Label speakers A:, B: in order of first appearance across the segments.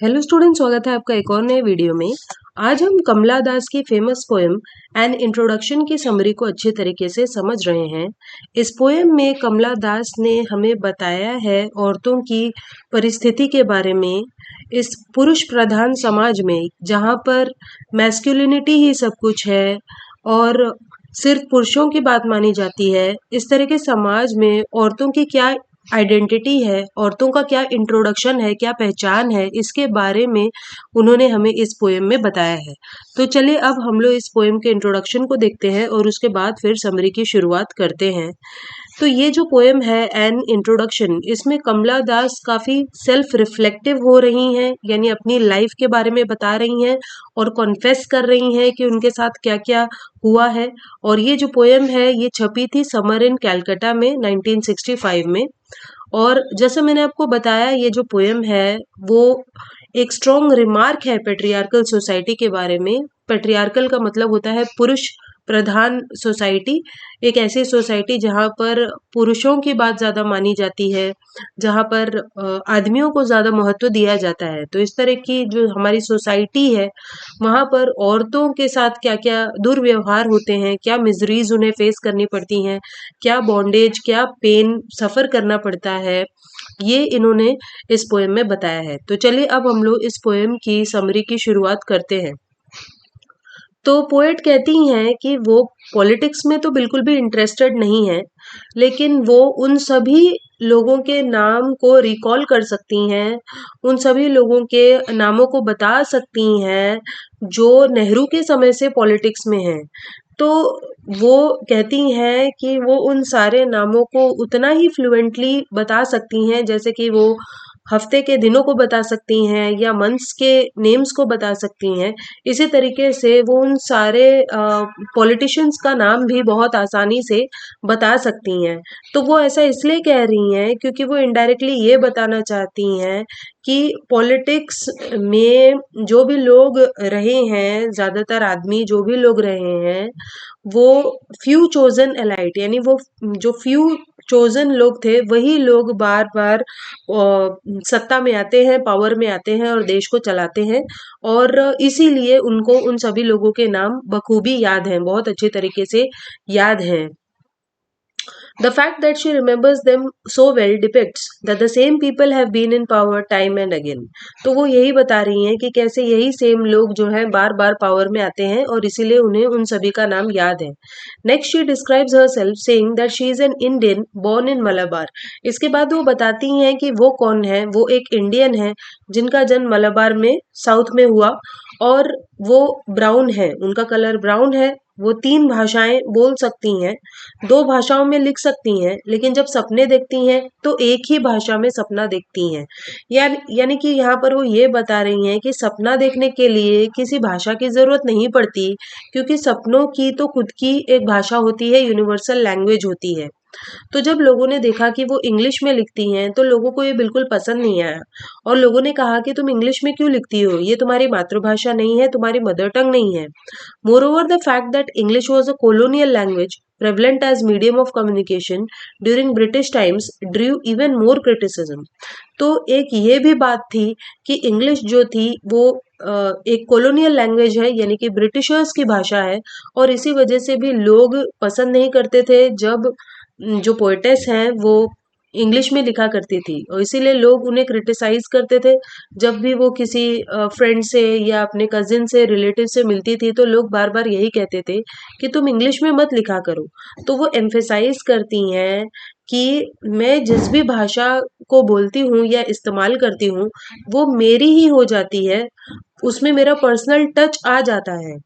A: Hello student, स्वागत है आपका एक और नए वीडियो में। आज हम कमला दास की फेमस पोएम एन इंट्रोडक्शन की समरी को अच्छे तरीके से समझ रहे हैं। इस पोएम में कमला दास ने हमें बताया है औरतों की परिस्थिति के बारे में। इस पुरुष प्रधान समाज में जहाँ पर मैस्कुलिनिटी ही सब कुछ है और सिर्फ पुरुषों की बात मानी जाती है, इस तरह के समाज में औरतों की क्या आइडेंटिटी है, औरतों का क्या इंट्रोडक्शन है, क्या पहचान है, इसके बारे में उन्होंने हमें इस पोएम में बताया है। तो चलिए अब हम लोग इस पोएम के इंट्रोडक्शन को देखते हैं और उसके बाद फिर समरी की शुरुआत करते हैं। तो ये जो पोएम है एन इंट्रोडक्शन, इसमें कमला दास काफ़ी सेल्फ रिफ्लेक्टिव हो रही हैं, यानी अपनी लाइफ के बारे में बता रही हैं और कॉन्फेस कर रही हैं कि उनके साथ क्या-क्या हुआ है। और ये जो पोएम है ये छपी थी समर इन कैलकाटा में 1965 में। और जैसे मैंने आपको बताया ये जो पोएम है वो एक स्ट्रॉन्ग रिमार्क है पेट्रियार्कल सोसाइटी के बारे में। पेट्रियार्कल का मतलब होता है पुरुष प्रधान सोसाइटी, एक ऐसी सोसाइटी जहाँ पर पुरुषों की बात ज़्यादा मानी जाती है, जहाँ पर आदमियों को ज़्यादा महत्व दिया जाता है। तो इस तरह की जो हमारी सोसाइटी है वहाँ पर औरतों के साथ क्या-क्या दुर्व्यवहार होते हैं, क्या मिज़रीज़ उन्हें फेस करनी पड़ती हैं, क्या बॉन्डेज, क्या पेन सफ़र करना पड़ता है, ये इन्होंने इस पोएम में बताया है। तो चलिए अब हम लोग इस पोएम की समरी की शुरुआत करते हैं। तो पोएट कहती हैं कि वो पॉलिटिक्स में तो बिल्कुल भी इंटरेस्टेड नहीं है, लेकिन वो उन सभी लोगों के नाम को रिकॉल कर सकती हैं, उन सभी लोगों के नामों को बता सकती हैं जो नेहरू के समय से पॉलिटिक्स में हैं। तो वो कहती हैं कि वो उन सारे नामों को उतना ही फ्लुएंटली बता सकती हैं जैसे कि वो हफ्ते के दिनों को बता सकती हैं या मंथ्स के नेम्स को बता सकती हैं। इसी तरीके से वो उन सारे पॉलिटिशियंस का नाम भी बहुत आसानी से बता सकती हैं। तो वो ऐसा इसलिए कह रही हैं क्योंकि वो इनडायरेक्टली ये बताना चाहती हैं कि पॉलिटिक्स में जो भी लोग रहे हैं, ज़्यादातर आदमी जो भी लोग रहे हैं, वो फ्यू चोज़न एलाइट, यानी वो जो फ्यू चोज़न लोग थे वही लोग बार-बार सत्ता में आते हैं, पावर में आते हैं और देश को चलाते हैं। और इसीलिए उनको उन सभी लोगों के नाम बखूबी याद हैं, बहुत अच्छे तरीके से याद हैं। The fact that she remembers them so well depicts that the same people have been in power time and again. तो वो यही बता रही हैं कि कैसे यही सेम लोग जो हैं बार बार पावर में आते हैं और इसीलिए उन्हें उन सभी का नाम याद है। Next she describes herself saying that she is an Indian born in Malabar. इसके बाद वो बताती हैं कि वो कौन है, वो एक इंडियन है जिनका जन्म मलाबार में साउथ में हुआ और वो ब्राउन है, उनका कलर ब्राउन है। वो 3 भाषाएं बोल सकती हैं, 2 भाषाओं में लिख सकती हैं, लेकिन जब सपने देखती हैं तो एक ही भाषा में सपना देखती हैं। यानी कि यहाँ पर वो ये बता रही हैं कि सपना देखने के लिए किसी भाषा की ज़रूरत नहीं पड़ती, क्योंकि सपनों की तो खुद की एक भाषा होती है, यूनिवर्सल लैंग्वेज होती है। तो जब लोगों ने देखा कि वो इंग्लिश में लिखती हैं तो लोगों को ये बिल्कुल पसंद नहीं आया और लोगों ने कहा कि तुम इंग्लिश में क्यों लिखती हो, ये तुम्हारी मातृभाषा नहीं है, तुम्हारी मदर टंग नहीं है। Moreover the fact that English was a colonial language prevalent as medium of communication during British times drew even more criticism। तो एक ये भी बात थी कि इंग्लिश जो थी वो एक कॉलोनियल लैंग्वेज है, यानी कि ब्रिटिशर्स की भाषा है और इसी वजह से भी लोग पसंद नहीं करते थे जब जो पोएटेस हैं वो इंग्लिश में लिखा करती थी और इसीलिए लोग उन्हें क्रिटिसाइज करते थे। जब भी वो किसी फ्रेंड से या अपने कजिन से, रिलेटिव से मिलती थी तो लोग बार बार यही कहते थे कि तुम इंग्लिश में मत लिखा करो। तो वो एम्फेसाइज करती हैं कि मैं जिस भी भाषा को बोलती हूँ या इस्तेमाल करती हूँ वो मेरी ही हो जाती है, उसमें मेरा पर्सनल टच आ जाता है।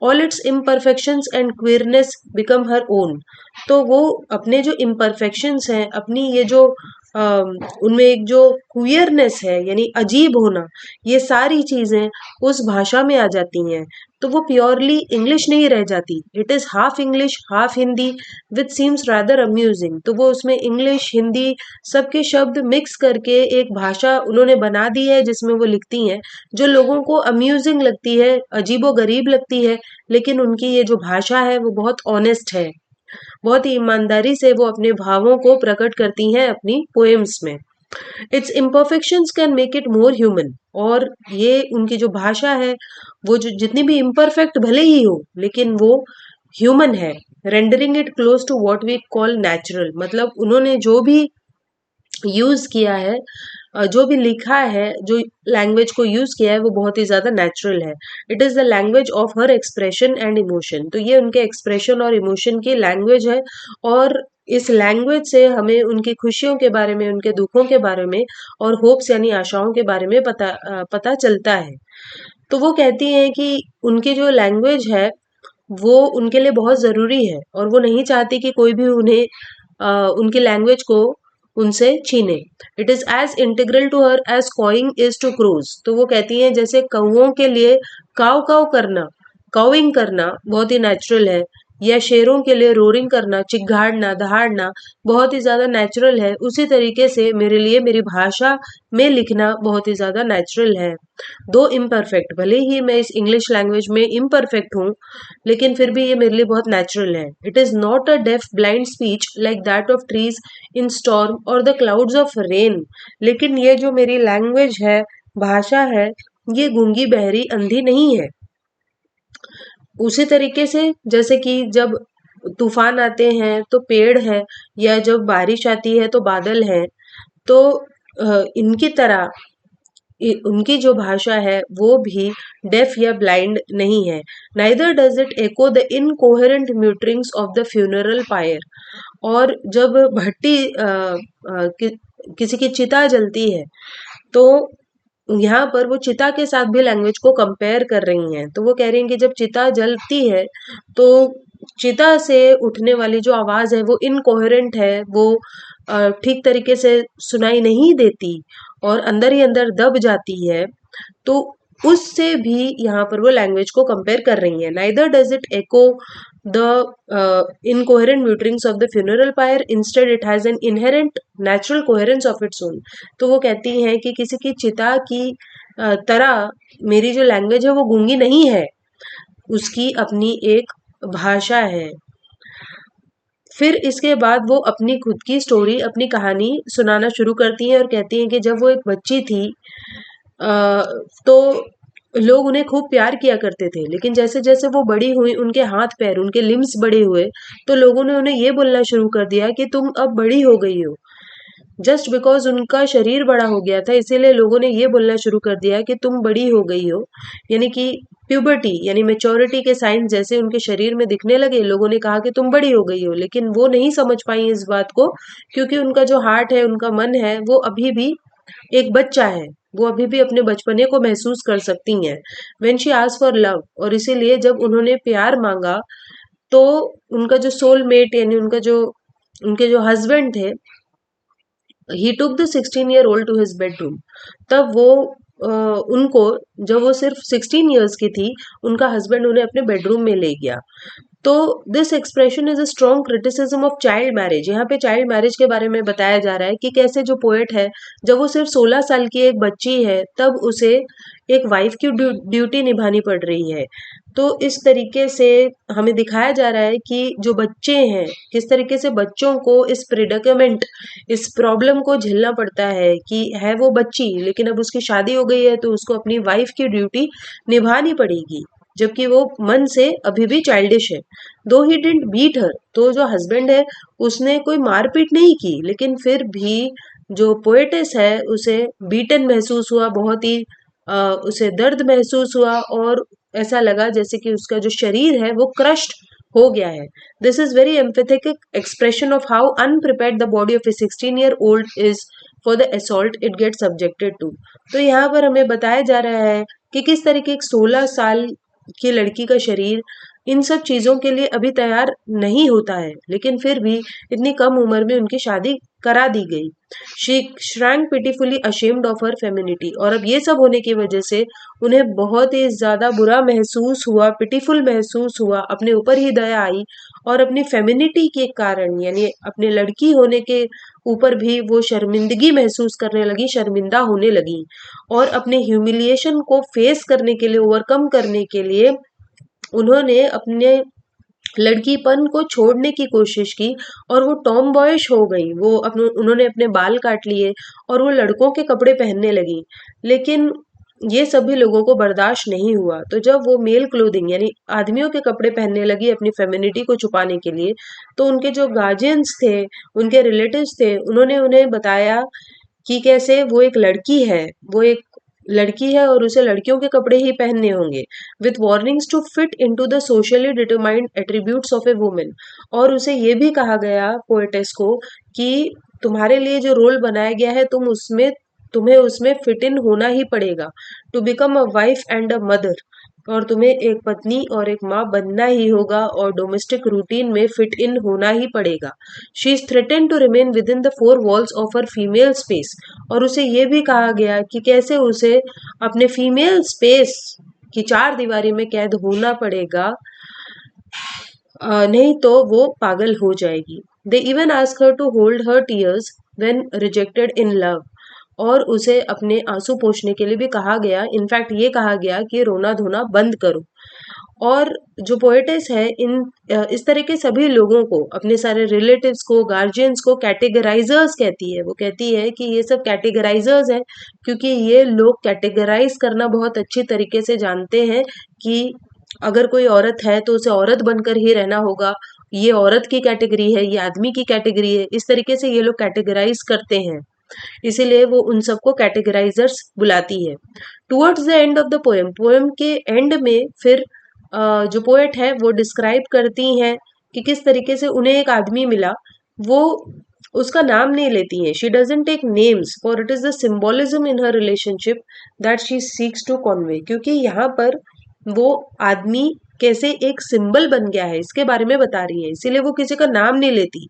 A: All its imperfections and queerness become her own. तो वो अपने जो imperfections हैं, अपनी ये जो उनमें एक जो क्वियरनेस है यानी अजीब होना, ये सारी चीजें उस भाषा में आ जाती हैं। तो वो प्योरली इंग्लिश नहीं रह जाती, it is half English half Hindi which seems rather amusing. तो वो उसमें इंग्लिश हिंदी सबके शब्द मिक्स करके एक भाषा उन्होंने बना दी है जिसमें वो लिखती हैं, जो लोगों को अम्यूजिंग लगती है, अजीबो गरीब लगती है, लेकिन उनकी ये जो भाषा है वो बहुत ऑनेस्ट है। बहुत ही ईमानदारी से वो अपने भावों को प्रकट करती हैं अपनी पोएम्स में। It's imperfections can make it more human. और ये उनकी जो भाषा है वो जो जितनी भी इम्परफेक्ट भले ही हो लेकिन वो ह्यूमन है, rendering it close to what we call natural. मतलब उन्होंने जो भी यूज किया है, जो भी लिखा है, जो लैंग्वेज को यूज किया है वो बहुत ही ज्यादा नेचुरल है। It is the language of her expression and emotion. तो ये उनके एक्सप्रेशन और इमोशन की लैंग्वेज है। और इस लैंग्वेज से हमें उनकी खुशियों के बारे में, उनके दुखों के बारे में और होप्स यानी आशाओं के बारे में पता चलता है। तो वो कहती हैं कि उनकी जो लैंग्वेज है वो उनके लिए बहुत ज़रूरी है और वो नहीं चाहती कि कोई भी उन्हें उनकी लैंग्वेज को उनसे छीने। It is as integral to her as cawing is to crows. तो वो कहती हैं जैसे कौओं के लिए काव काव करना, काविंग करना बहुत ही नेचुरल है, या शेरों के लिए रोरिंग करना, चिघाड़ना, दहाड़ना बहुत ही ज़्यादा नेचुरल है, उसी तरीके से मेरे लिए मेरी भाषा में लिखना बहुत ही ज़्यादा नेचुरल है। दो इम्परफेक्ट, भले ही मैं इस इंग्लिश लैंग्वेज में इम्परफेक्ट हूँ लेकिन फिर भी ये मेरे लिए बहुत नेचुरल है। It is not a deaf blind speech like that of trees in storm और द क्लाउड्स ऑफ रेन। लेकिन ये जो मेरी लैंग्वेज है, भाषा है, ये गूंगी बहरी अंधी नहीं है। उसी तरीके से जैसे कि जब तूफान आते हैं तो पेड़ है, या जब बारिश आती है तो बादल है, तो इनकी तरह उनकी जो भाषा है वो भी डेफ या ब्लाइंड नहीं है। Neither does it echo the incoherent mutterings of the funeral pyre. और जब भट्टी किसी की चिता जलती है तो यहाँ पर वो चिता के साथ भी लैंग्वेज को कंपेयर कर रही हैं। तो वो कह रही हैं कि जब चिता जलती है तो चिता से उठने वाली जो आवाज है वो इनकोहेरेंट है, वो ठीक तरीके से सुनाई नहीं देती और अंदर ही अंदर दब जाती है। तो उससे भी यहाँ पर वो लैंग्वेज को कंपेयर कर रही है। Neither does it echo the incoherent mutterings of the funeral pyre, instead it has an inherent natural coherence of its own. तो वो कहती हैं कि किसी की चिता की तरह मेरी जो लैंग्वेज है वो गूंगी नहीं है, उसकी अपनी एक भाषा है। फिर इसके बाद वो अपनी खुद की स्टोरी, अपनी कहानी सुनाना शुरू करती हैं और कहती हैं कि जब वो एक बच्ची थी तो लोग उन्हें खूब प्यार किया करते थे, लेकिन जैसे जैसे वो बड़ी हुई, उनके हाथ पैर, उनके लिम्स बड़े हुए, तो लोगों ने उन्हें ये बोलना शुरू कर दिया कि तुम अब बड़ी हो गई हो। जस्ट बिकॉज उनका शरीर बड़ा हो गया था इसीलिए लोगों ने ये बोलना शुरू कर दिया कि तुम बड़ी हो गई हो। यानी कि प्यूबर्टी यानी मेच्योरिटी के साइन जैसे उनके शरीर में दिखने लगे, लोगों ने कहा कि तुम बड़ी हो गई हो। लेकिन वो नहीं समझ पाई इस बात को, क्योंकि उनका जो हार्ट है, उनका मन है, वो अभी भी एक बच्चा है। वो अभी भी अपने बचपने को महसूस कर सकती हैं। When she asked for love, और इसीलिए जब उन्होंने प्यार मांगा तो उनका जो सोलमेट यानी उनके जो हस्बैंड थे, he took the 16-year-old to his bedroom. तब वो उनको, जब वो सिर्फ 16 years की थी, उनका हस्बैंड उन्हें अपने बेडरूम में ले गया। तो this expression is a strong criticism of child marriage. यहाँ पे चाइल्ड मैरिज के बारे में बताया जा रहा है कि कैसे जो पोएट है, जब वो सिर्फ 16 साल की एक बच्ची है तब उसे एक वाइफ की ड्यूटी निभानी पड़ रही है। तो इस तरीके से हमें दिखाया जा रहा है कि जो बच्चे हैं, किस तरीके से बच्चों को इस प्रिडिकमेंट, इस प्रॉब्लम को झेलना पड़ता है कि है वो बच्ची लेकिन अब उसकी शादी हो गई है तो उसको अपनी वाइफ की ड्यूटी निभानी पड़ेगी, जबकि वो मन से अभी भी चाइल्डिश है। दो ही डिडंट बीट हर, तो जो हस्बैंड है उसने कोई मारपीट नहीं की, लेकिन फिर भी जो पोएटेस है उसे बीटन महसूस हुआ, बहुत ही उसे दर्द महसूस हुआ और ऐसा लगा जैसे कि उसका जो शरीर है वो क्रश्ड हो गया है। This is very empathic expression of how unprepared the body of a 16-year-old is for the assault it get subjected to. तो यहाँ पर हमें बताया जा रहा है कि किस तरीके एक 16 साल की लड़की का शरीर इन सब चीजों के लिए अभी तैयार नहीं होता है, लेकिन फिर भी इतनी कम उम्र में उनकी शादी करा दी गई। She shrank pitifully ashamed of her femininity, और अब ये सब होने की वजह से उन्हें बहुत ही ज्यादा बुरा महसूस हुआ, पिटीफुल महसूस हुआ, अपने ऊपर ही दया आई और अपनी फेमिनिटी के कारण यानी अपने लड़की होने के ऊपर भी वो शर्मिंदगी महसूस करने लगी, शर्मिंदा होने लगी। और अपने ह्यूमिलिएशन को फेस करने के लिए, ओवरकम करने के लिए उन्होंने अपने लड़कीपन को छोड़ने की कोशिश की और वो टॉम बॉयिश हो गई। वो अपने उन्होंने अपने बाल काट लिए और वो लड़कों के कपड़े पहनने लगी। लेकिन ये सभी लोगों को बर्दाश्त नहीं हुआ। तो जब वो मेल क्लोथिंग यानी आदमियों के कपड़े पहनने लगी अपनी फेमिनिटी को छुपाने के लिए, तो उनके जो गार्जियंस थे, उनके रिलेटिव्स थे, उन्होंने उन्हें बताया कि कैसे वो एक लड़की है, वो एक लड़की है और उसे लड़कियों के कपड़े ही पहनने होंगे, with warnings to fit into the socially determined attributes of a woman. और उसे ये भी कहा गया पोएटेस को कि तुम्हारे लिए जो रोल बनाया गया है तुम्हें उसमें फिट इन होना ही पड़ेगा, to become a wife and a mother. और तुम्हें एक पत्नी और एक माँ बनना ही होगा और डोमेस्टिक रूटीन में फिट इन होना ही पड़ेगा। She is threaten to remain within the four walls of her female space. और उसे ये भी कहा गया कि कैसे उसे अपने फीमेल स्पेस की चार दीवारी में कैद होना पड़ेगा, नहीं तो वो पागल हो जाएगी। They even ask her to hold her tears when rejected in love. और उसे अपने आंसू पोंछने के लिए भी कहा गया। इनफैक्ट ये कहा गया कि रोना धोना बंद करो। और जो पोएटेस है इस तरह के सभी लोगों को, अपने सारे रिलेटिव्स को, गार्जियंस को कैटेगराइजर्स कहती है। वो कहती है कि ये सब कैटेगराइजर्स हैं, क्योंकि ये लोग कैटेगराइज करना बहुत अच्छी तरीके से जानते हैं कि अगर कोई औरत है तो उसे औरत बनकर ही रहना होगा। ये औरत की कैटेगरी है, ये आदमी की कैटेगरी है। इस तरीके से ये लोग कैटेगराइज करते हैं, इसीलिए वो उन सबको कैटेगराइजर्स बुलाती है। Towards the end of the poem, poem के एंड में फिर जो पोएट है वो डिस्क्राइब करती हैं कि किस तरीके से उन्हें एक आदमी मिला। वो उसका नाम नहीं लेती हैं। She doesn't take names for it is the symbolism in her relationship that she seeks to convey. क्योंकि यहाँ पर वो आदमी कैसे एक सिंबल बन गया है इसके बारे में बता रही है, इसीलिए वो किसी का नाम नहीं लेती।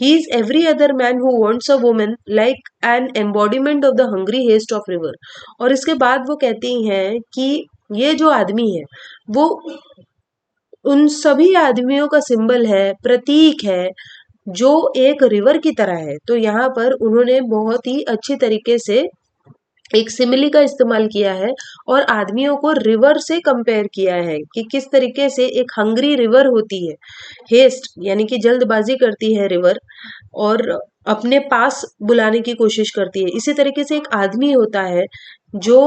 A: He is every other man who wants a woman like an embodiment of the hungry haste of river. और इसके बाद वो कहती हैं कि ये जो आदमी है वो उन सभी आदमियों का सिंबल है, प्रतीक है, जो एक रिवर की तरह है। तो यहाँ पर उन्होंने बहुत ही अच्छी तरीके से एक सिमिली का इस्तेमाल किया है और आदमियों को रिवर से कंपेयर किया है कि किस तरीके से एक हंग्री रिवर होती है। हेस्ट यानी कि जल्दबाजी करती है रिवर और अपने पास बुलाने की कोशिश करती है। इसी तरीके से एक आदमी होता है जो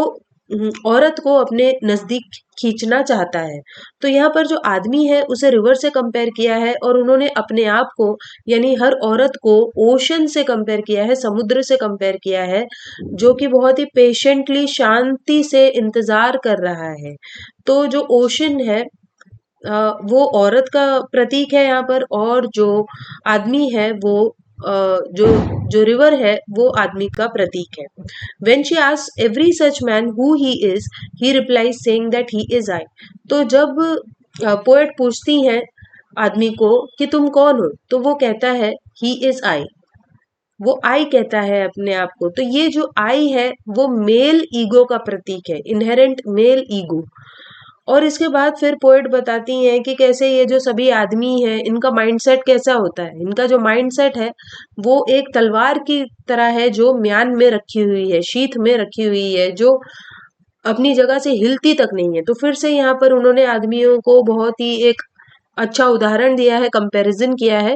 A: औरत को अपने नजदीक खींचना चाहता है। तो यहाँ पर जो आदमी है उसे रिवर से कंपेयर किया है और उन्होंने अपने आप को यानी हर औरत को ओशन से कंपेयर किया है, समुद्र से कंपेयर किया है, जो कि बहुत ही पेशेंटली शांति से इंतजार कर रहा है। तो जो ओशन है वो औरत का प्रतीक है यहाँ पर, और जो आदमी है वो जो जो रिवर है वो आदमी का प्रतीक है। When she asks every such man who he is, he replies saying that he is I. तो जब पोएट पूछती हैं आदमी को कि तुम कौन हो, तो वो कहता है he is I। वो आई कहता है अपने आप को। तो ये जो आई है वो मेल ईगो का प्रतीक है, इनहेरेंट मेल ईगो। और इसके बाद फिर पोएट बताती हैं कि कैसे ये जो सभी आदमी हैं इनका माइंडसेट कैसा होता है। इनका जो माइंडसेट है वो एक तलवार की तरह है जो म्यान में रखी हुई है, शीथ में रखी हुई है, जो अपनी जगह से हिलती तक नहीं है। तो फिर से यहाँ पर उन्होंने आदमियों को बहुत ही एक अच्छा उदाहरण दिया है, कंपैरिजन किया है।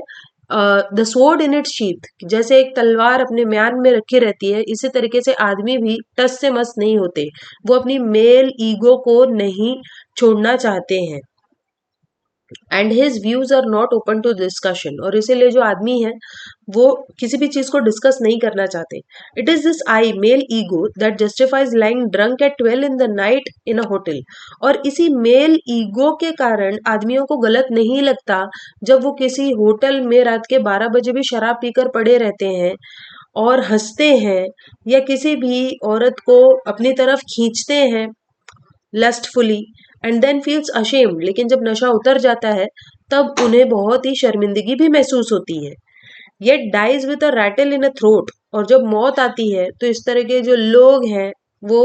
A: The sword in its sheath, जैसे एक तलवार अपने म्यान में रखी रहती है, इसी तरीके से आदमी भी टस से मस नहीं होते। वो अपनी मेल ईगो को नहीं छोड़ना चाहते हैं। And his views are not open to discussion. और इसीलिए जो आदमी है वो किसी भी चीज को डिस्कस नहीं करना चाहते। It is this I male ego that justifies lying drunk at 12 in the night in a hotel. और इसी मेल ईगो के कारण आदमियों को गलत नहीं लगता जब वो किसी होटल में रात के 12 बजे भी शराब पीकर पड़े रहते हैं और हंसते हैं, या किसी भी औरत को अपनी तरफ खींचते हैं लस्टफुली एंड देन फील्स अशेम्ड। लेकिन जब नशा उतर जाता है तब उन्हें बहुत ही शर्मिंदगी भी महसूस होती है। Yet dies with a rattle in a throat. और जब मौत आती है तो इस तरह के जो लोग हैं वो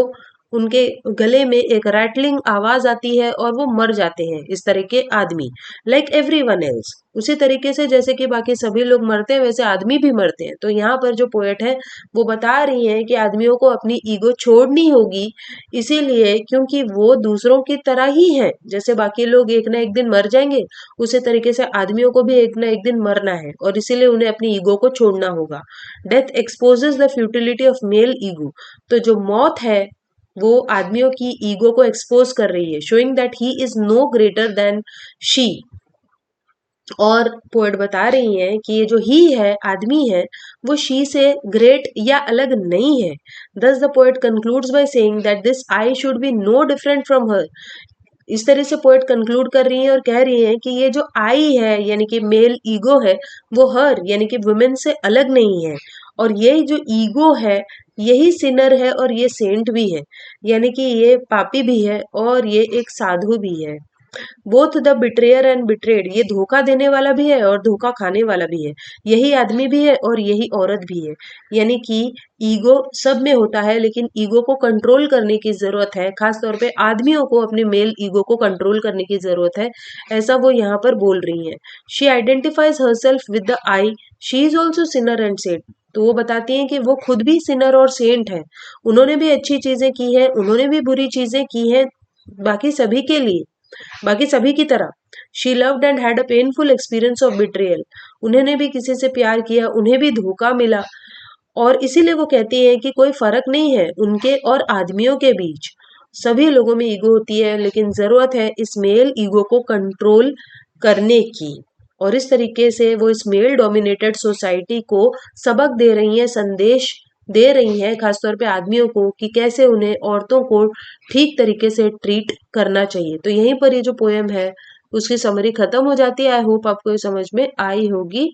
A: उनके गले में एक रैटलिंग आवाज आती है और वो मर जाते हैं, इस तरह के आदमी, लाइक एवरीवन एल्स। उसी तरीके से जैसे कि बाकी सभी लोग मरते हैं वैसे आदमी भी मरते हैं। तो यहाँ पर जो पोएट है वो बता रही हैं कि आदमियों को अपनी ईगो छोड़नी होगी, इसीलिए क्योंकि वो दूसरों की तरह ही है, जैसे बाकी लोग एक ना एक दिन मर जाएंगे, उसी तरीके से आदमियों को भी एक ना एक दिन मरना है और इसीलिए उन्हें अपनी ईगो को छोड़ना होगा। Death exposes the futility of male ego. तो जो मौत है वो आदमियों की ईगो को एक्सपोज कर रही है, showing that he is no greater than she. और पोएट बता रही हैं कि ये जो ही है, आदमी है, वो शी से ग्रेट या अलग नहीं है। Thus the poet concludes by saying that this I should be no different from her. इस तरह से पोएट कंक्लूड कर रही हैं और कह रही हैं कि ये जो आई है यानी कि मेल ईगो है, वो हर यानी कि वुमेन से अलग नहीं है। और ये जो ईगो है यही सिनर है और ये सेंट भी है, यानी कि ये पापी भी है और ये एक साधु भी है। Both the betrayer and betrayed, ये धोखा देने वाला भी है और धोखा खाने वाला भी है, यही आदमी भी है और यही औरत भी है। यानी कि ईगो सब में होता है, लेकिन ईगो को कंट्रोल करने की जरूरत है, खास तौर पे आदमियों को अपने मेल ईगो को कंट्रोल करने की जरूरत है, ऐसा वो यहाँ पर बोल रही हैं। She identifies herself with the I, she is also sinner and saint. तो वो बताती हैं कि वो खुद भी सिनर और सेंट है, उन्होंने भी अच्छी चीजें की हैं, उन्होंने भी बुरी चीजें की हैं, बाकी सभी के लिए, बाकी सभी की तरह। She loved and had a painful experience of betrayal, उन्होंने भी किसी से प्यार किया, उन्हें भी धोखा मिला, और इसीलिए वो कहती हैं कि कोई फर्क नहीं है उनके और आदमियों के बीच, सभी लोगों में ईगो होती है, लेकिन जरूरत है इस मेल ईगो को कंट्रोल करने की। और इस तरीके से वो इस मेल डोमिनेटेड सोसाइटी को सबक दे रही हैं, संदेश दे रही हैं, खासतौर पे आदमियों को, कि कैसे उन्हें औरतों को ठीक तरीके से ट्रीट करना चाहिए। तो यहीं पर ये जो पोएम है उसकी समरी खत्म हो जाती है। आई होप आपको ये समझ में आई होगी।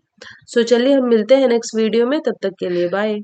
A: सो चलिए हम मिलते हैं नेक्स्ट वीडियो में, तब तक के लिए बाय।